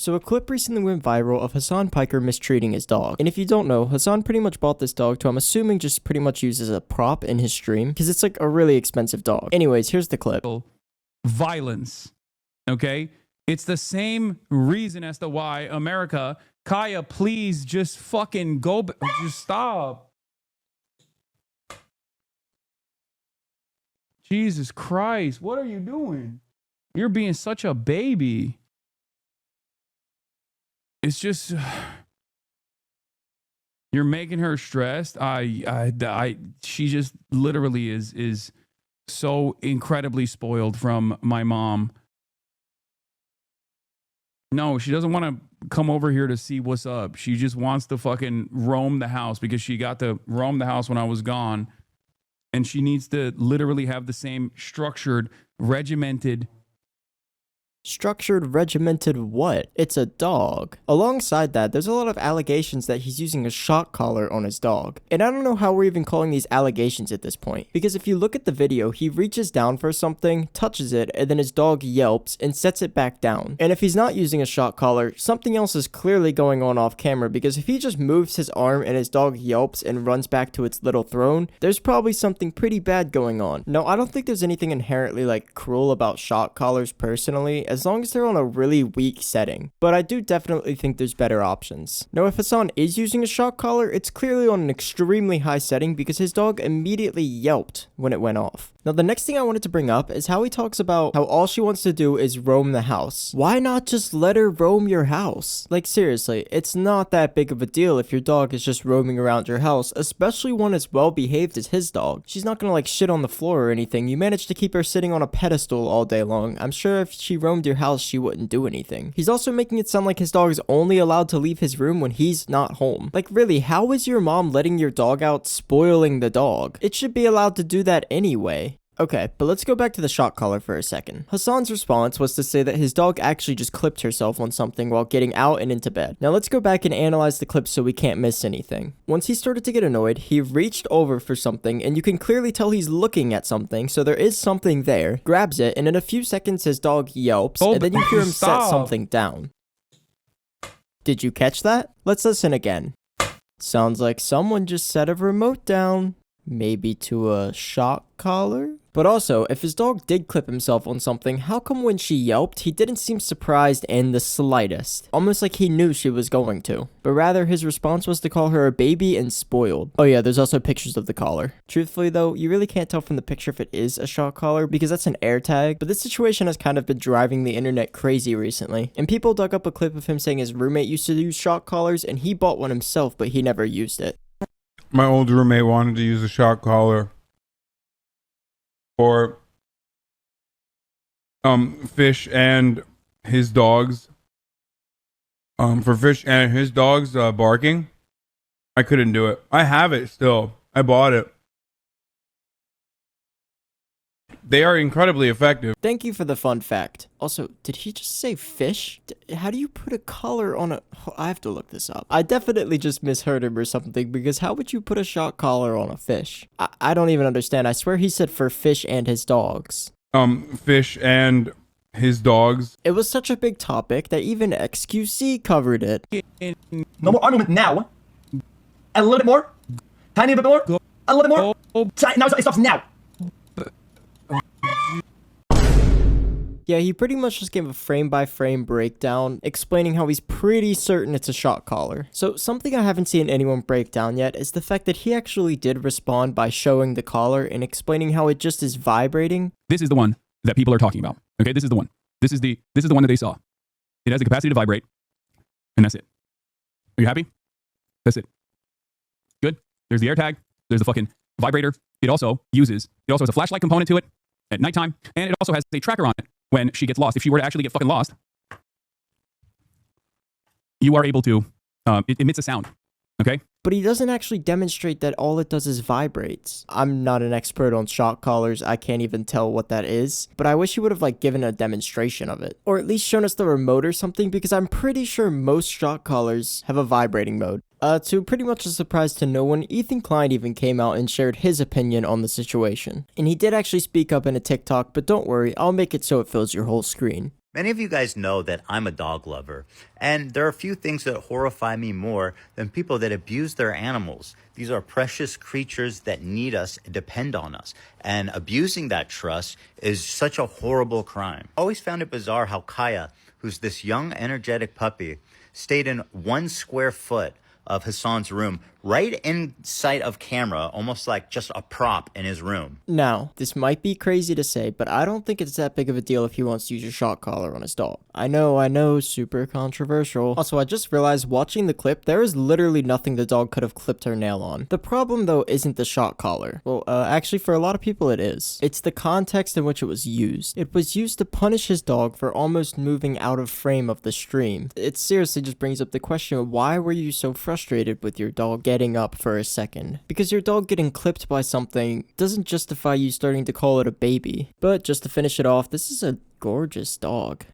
So a clip recently went viral of Hasan Piker mistreating his dog. And if you don't know, Hasan pretty much bought this dog to, I'm assuming, just pretty much use as a prop in his stream, because it's like a really expensive dog. Anyways, here's the clip. Violence, okay? It's the same reason as to why America, Kaya, please just fucking go, just stop. Jesus Christ, what are you doing? You're being such a baby. It's just, you're making her stressed. She just literally is so incredibly spoiled from my mom. No, she doesn't want to come over here to see what's up. She just wants to fucking roam the house because she got to roam the house when I was gone. And she needs to literally have the same structured, regimented. Structured, regimented what? It's a dog. Alongside that, there's a lot of allegations that he's using a shock collar on his dog. And I don't know how we're even calling these allegations at this point. Because if you look at the video, he reaches down for something, touches it, and then his dog yelps and sets it back down. And if he's not using a shock collar, something else is clearly going on off camera, because if he just moves his arm and his dog yelps and runs back to its little throne, there's probably something pretty bad going on. No, I don't think there's anything inherently like cruel about shock collars personally, as long as they're on a really weak setting. But I do definitely think there's better options. Now, if Hasan is using a shock collar, it's clearly on an extremely high setting because his dog immediately yelped when it went off. Now, the next thing I wanted to bring up is how he talks about how all she wants to do is roam the house. Why not just let her roam your house? Like, seriously, it's not that big of a deal if your dog is just roaming around your house, especially one as well behaved as his dog. She's not gonna like shit on the floor or anything. You managed to keep her sitting on a pedestal all day long. I'm sure if she roamed your house, she wouldn't do anything. He's also making it sound like his dog is only allowed to leave his room when he's not home. Like, really, how is your mom letting your dog out spoiling the dog? It should be allowed to do that anyway. Okay, but let's go back to the shock collar for a second. Hasan's response was to say that his dog actually just clipped herself on something while getting out and into bed. Now let's go back and analyze the clip so we can't miss anything. Once he started to get annoyed, he reached over for something, and you can clearly tell he's looking at something, so there is something there, grabs it, and in a few seconds his dog yelps, and then you hear him set something down. Did you catch that? Let's listen again. Sounds like someone just set a remote down. Maybe to a shock collar? But also, if his dog did clip himself on something, how come when she yelped, he didn't seem surprised in the slightest? Almost like he knew she was going to. But rather, his response was to call her a baby and spoiled. Oh yeah, there's also pictures of the collar. Truthfully though, you really can't tell from the picture if it is a shock collar, because that's an air tag. But this situation has kind of been driving the internet crazy recently. And people dug up a clip of him saying his roommate used to use shock collars, and he bought one himself, but he never used it. My old roommate wanted to use a shock collar for fish and his dogs. For fish and his dogs barking. I couldn't do it. I have it still. I bought it. They are incredibly effective. Thank you for the fun fact. Also, did he just say fish? How do you put a collar on a... I have to look this up. I definitely just misheard him or something, because how would you put a shock collar on a fish? I don't even understand. I swear he said for fish and his dogs. Fish and his dogs. It was such a big topic that even XQC covered it. No more argument now. A little bit more. Tiny bit more. A little bit more. Now it stops now. Yeah, he pretty much just gave a frame-by-frame breakdown, explaining how he's pretty certain it's a shock collar. So something I haven't seen anyone break down yet is the fact that he actually did respond by showing the collar and explaining how it just is vibrating. This is the one that people are talking about. Okay, this is the one. This is the one that they saw. It has the capacity to vibrate, and that's it. Are you happy? That's it. Good. There's the air tag. There's the fucking vibrator. It also has a flashlight component to it at nighttime, and it also has a tracker on it when she gets lost. If she were to actually get fucking lost, you are able to, it emits a sound, okay? But he doesn't actually demonstrate that all it does is vibrates. I'm not an expert on shock collars, I can't even tell what that is, but I wish he would have like given a demonstration of it. Or at least shown us the remote or something, because I'm pretty sure most shock collars have a vibrating mode. To pretty much a surprise to no one, Ethan Klein even came out and shared his opinion on the situation. And he did actually speak up in a TikTok, but don't worry, I'll make it so it fills your whole screen. Many of you guys know that I'm a dog lover, and there are a few things that horrify me more than people that abuse their animals. These are precious creatures that need us, depend on us, and abusing that trust is such a horrible crime. I always found it bizarre how Kaya, who's this young, energetic puppy, stayed in 1 square foot of Hasan's room, right in sight of camera, almost like just a prop in his room. Now, this might be crazy to say, but I don't think it's that big of a deal if he wants to use a shock collar on his dog. I know, super controversial. Also, I just realized watching the clip, there is literally nothing the dog could have clipped her nail on. The problem though isn't the shock collar. Well, actually for a lot of people it is. It's the context in which it was used. It was used to punish his dog for almost moving out of frame of the stream. It seriously just brings up the question, why were you so frustrated with your dog getting up for a second? Because your dog getting clipped by something doesn't justify you starting to call it a baby. But just to finish it off, this is a gorgeous dog.